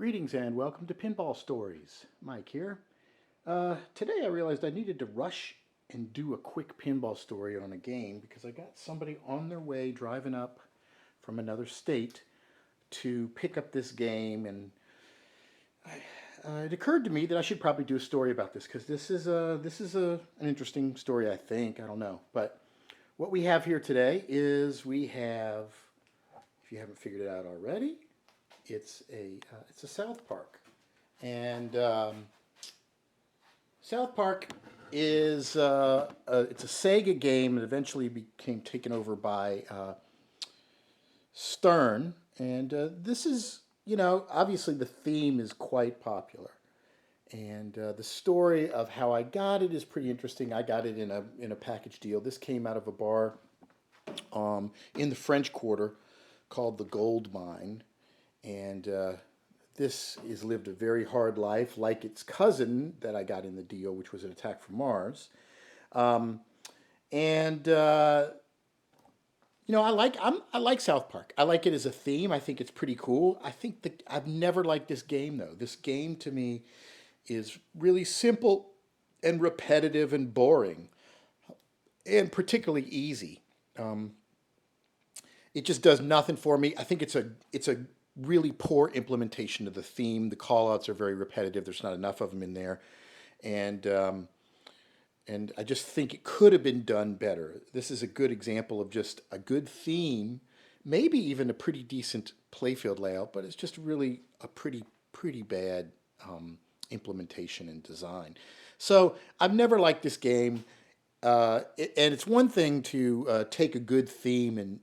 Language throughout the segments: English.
Greetings and welcome to Pinball Stories. Mike here. Today I realized I needed to rush and do a quick pinball story on a game because I got somebody on their way driving up from another state to pick up this game, and it occurred to me that I should probably do a story about this because this is an interesting story. I think, I don't know, but what we have here today is we have, if you haven't figured it out already, it's a Southpark, and Southpark is it's a Sega game that eventually became taken over by Stern, and this is, obviously the theme is quite popular, and the story of how I got it is pretty interesting. I got it in a package deal. This came out of a bar in the French Quarter called the Gold Mine. And this has lived a very hard life, like its cousin that I got in the deal, which was an Attack from Mars. And I like Southpark. I like it as a theme. I think it's pretty cool. I've never liked this game though. This game to me is really simple and repetitive and boring, and particularly easy. It just does nothing for me. I think it's a really poor implementation of the theme. The call-outs are very repetitive. There's not enough of them in there, and I just think it could have been done better. This is a good example of just a good theme, maybe even a pretty decent playfield layout, but it's just really a pretty bad implementation and design. So I've never liked this game. And it's one thing to take a good theme and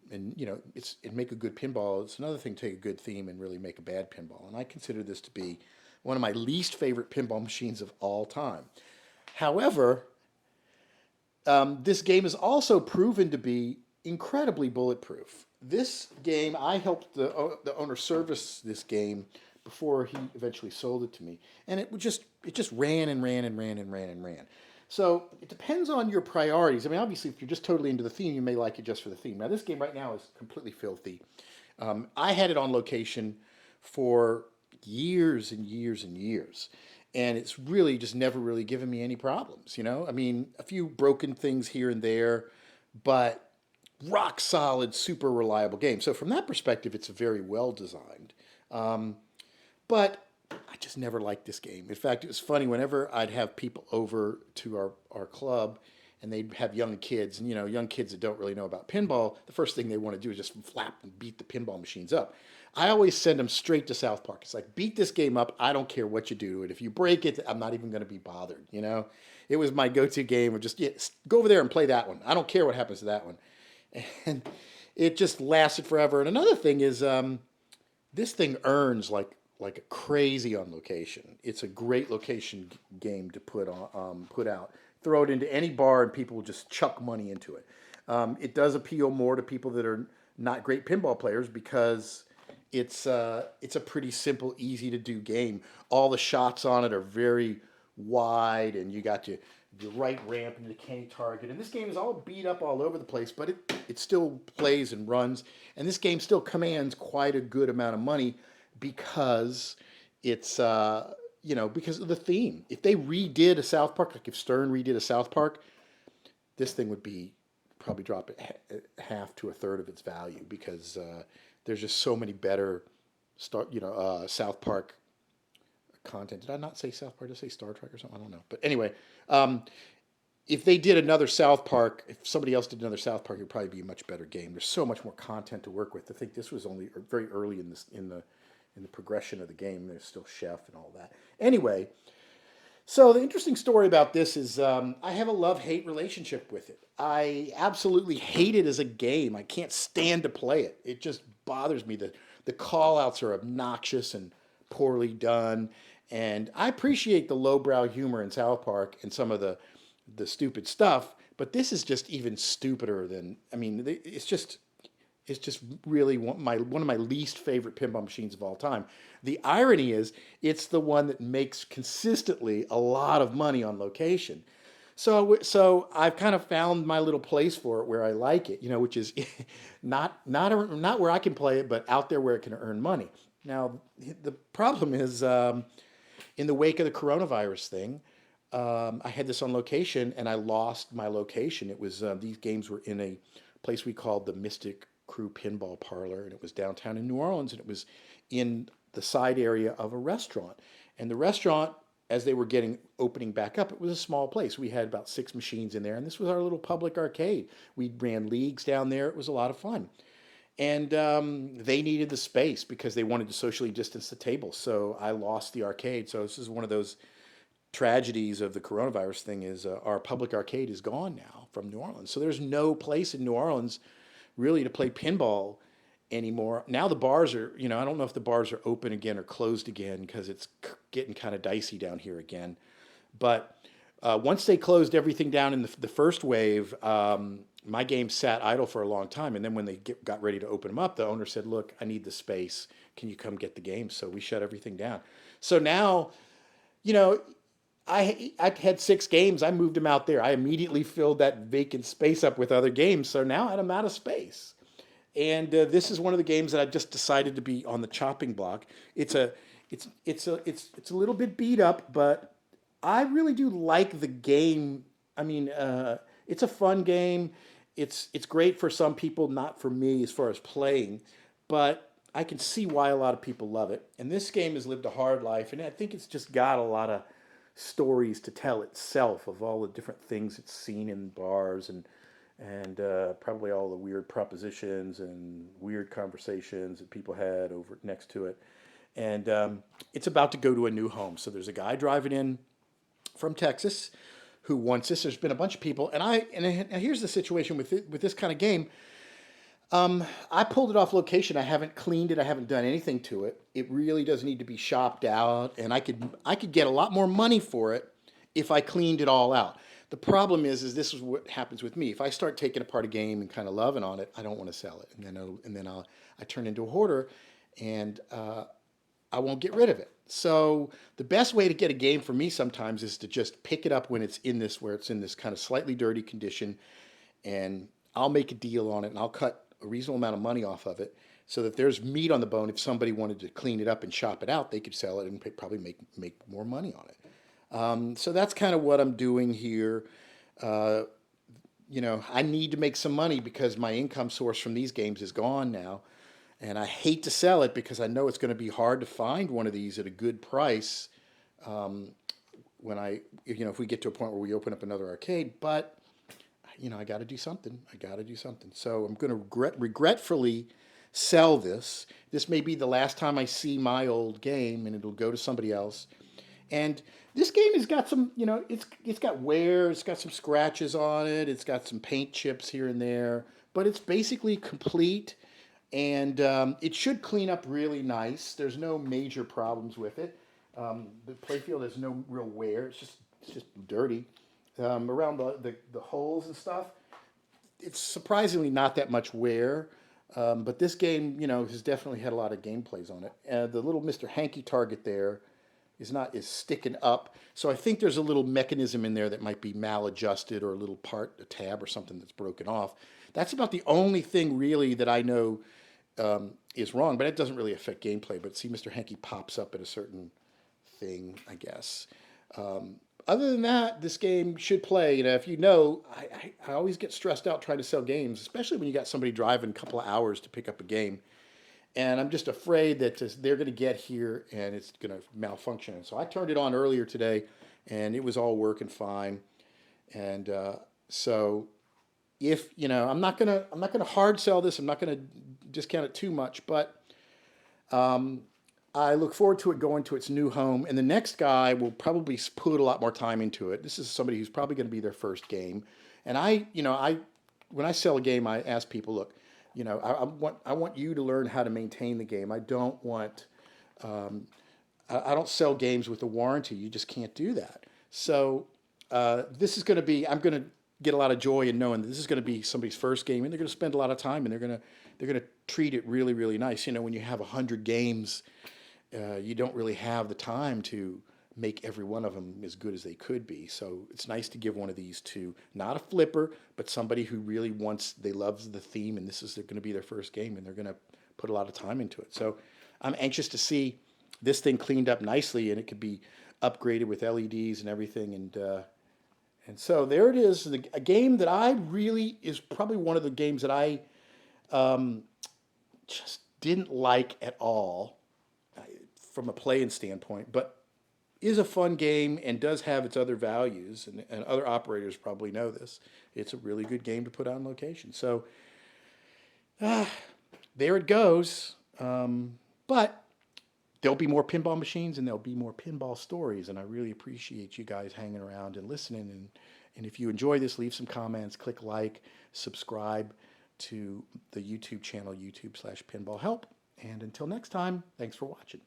make a good pinball. It's another thing to take a good theme and really make a bad pinball. And I consider this to be one of my least favorite pinball machines of all time. However, this game is also proven to be incredibly bulletproof. This game, I helped the owner service this game before he eventually sold it to me, and it just ran and ran and ran and ran and ran. So it depends on your priorities. I mean, obviously, if you're just totally into the theme, you may like it just for the theme. Now, this game right now is completely filthy. I had it on location for years and years and years, and it's really just never really given me any problems, I mean, a few broken things here and there, but rock solid, super reliable game. So from that perspective, it's very well designed. But I just never liked this game. In fact, it was funny whenever I'd have people over to our club and they'd have young kids, and young kids that don't really know about pinball, the first thing they want to do is just flap and beat the pinball machines up. I always send them straight to Southpark. It's like, beat this game up. I don't care what you do to it. If you break it, I'm not even going to be bothered, It was my go-to game of just, go over there and play that one. I don't care what happens to that one. And it just lasted forever. And another thing is, this thing earns like crazy on location. It's a great location game to put out. Throw it into any bar and people will just chuck money into it. It does appeal more to people that are not great pinball players because it's a pretty simple, easy to do game. All the shots on it are very wide, and you got your right ramp into the candy target. And this game is all beat up all over the place, but it still plays and runs. And this game still commands quite a good amount of money because it's because of the theme. If they redid a Southpark, like if Stern redid a Southpark, this thing would be probably drop it half to a third of its value because there's just so many better Southpark content. Did I not say Southpark? Did I say Star Trek or something? I don't know. But anyway, if they did another Southpark, if somebody else did another Southpark, it would probably be a much better game. There's so much more content to work with. I think this was only very early in the progression of the game. There's still Chef and all that. Anyway, so the interesting story about this is I have a love-hate relationship with it. I absolutely hate it as a game. I can't stand to play it. It just bothers me. The call-outs are obnoxious and poorly done. And I appreciate the lowbrow humor in Southpark and some of the stupid stuff, but this is just even stupider than, it's just really one of my least favorite pinball machines of all time. The irony is, it's the one that makes consistently a lot of money on location. So I've kind of found my little place for it where I like it, which is not where I can play it, but out there where it can earn money. Now, the problem is, in the wake of the coronavirus thing, I had this on location and I lost my location. It was these games were in a place we called the Mystic Crew Pinball Parlor, and it was downtown in New Orleans, and it was in the side area of a restaurant. And the restaurant, as they were getting opening back up, it was a small place. We had about 6 machines in there, and this was our little public arcade. We ran leagues down there. It was a lot of fun. And they needed the space because they wanted to socially distance the table. So I lost the arcade. So this is one of those tragedies of the coronavirus thing is our public arcade is gone now from New Orleans. So there's no place in New Orleans really to play pinball anymore. Now the bars are, I don't know if the bars are open again or closed again because it's getting kind of dicey down here again. But once they closed everything down in the first wave, my game sat idle for a long time. And then when they got ready to open them up, the owner said, "Look, I need the space. Can you come get the game?" So we shut everything down. So now, you know, I had 6 games. I moved them out there. I immediately filled that vacant space up with other games. So now I'm out of space. And this is one of the games that I just decided to be on the chopping block. It's a little bit beat up, but I really do like the game. I mean, it's a fun game. It's great for some people, not for me as far as playing, but I can see why a lot of people love it. And this game has lived a hard life, and I think it's just got a lot of stories to tell itself of all the different things it's seen in bars and probably all the weird propositions and weird conversations that people had over next to it. And it's about to go to a new home. So there's a guy driving in from Texas who wants this. There's been a bunch of people, and here's the situation with this kind of game. I pulled it off location. I haven't cleaned it. I haven't done anything to it. It really does need to be shopped out, and I could get a lot more money for it if I cleaned it all out. The problem is this is what happens with me. If I start taking apart a game and kind of loving on it, I don't want to sell it, and then I turn into a hoarder, and I won't get rid of it. So the best way to get a game for me sometimes is to just pick it up when it's in this kind of slightly dirty condition, and I'll make a deal on it, and I'll cut a reasonable amount of money off of it so that there's meat on the bone. If somebody wanted to clean it up and shop it out, they could sell it and probably make more money on it. So that's kind of what I'm doing here. Uh, I need to make some money because my income source from these games is gone now. And I hate to sell it because I know it's going to be hard to find one of these at a good price if we get to a point where we open up another arcade. But I got to do something. I got to do something. So I'm going to regretfully sell this. This may be the last time I see my old game, and it'll go to somebody else. And this game has got some, it's got wear. It's got some scratches on it. It's got some paint chips here and there, but it's basically complete. And it should clean up really nice. There's no major problems with it. The playfield has no real wear. It's just dirty around the holes and stuff. It's surprisingly not that much wear. But this game, has definitely had a lot of gameplays on it. The little Mr. Hanky target there is sticking up. So I think there's a little mechanism in there that might be maladjusted, or a tab or something that's broken off. That's about the only thing really that I know is wrong, but it doesn't really affect gameplay. But see, Mr. Hanky pops up at a certain thing, I guess. Other than that, this game should play. If I always get stressed out trying to sell games, especially when you got somebody driving a couple of hours to pick up a game. And I'm just afraid that they're going to get here and it's going to malfunction. And so I turned it on earlier today, and it was all working fine. And so if I'm not gonna hard sell this. I'm not gonna discount it too much, but I look forward to it going to its new home. And the next guy will probably put a lot more time into it. This is somebody who's probably going to be their first game. And when I sell a game, I ask people, look, I want you to learn how to maintain the game. I don't want I don't sell games with a warranty. You just can't do that. So this is going to be. I'm going to get a lot of joy in knowing that this is going to be somebody's first game, and they're going to spend a lot of time, and they're going to treat it really, really nice. When you have 100 games, you don't really have the time to make every one of them as good as they could be. So it's nice to give one of these to not a flipper, but somebody who really loves the theme, and this is going to be their first game, and they're going to put a lot of time into it. So I'm anxious to see this thing cleaned up nicely, and it could be upgraded with LEDs and everything. And so there it is, a game that I really is probably one of the games that I just didn't like at all from a playing standpoint, but is a fun game and does have its other values, and other operators probably know this. It's a really good game to put on location. So there it goes. But there'll be more pinball machines and there'll be more pinball stories. And I really appreciate you guys hanging around and listening. And if you enjoy this, leave some comments, click like, subscribe to the YouTube channel, YouTube/PinballHelp. And until next time, thanks for watching.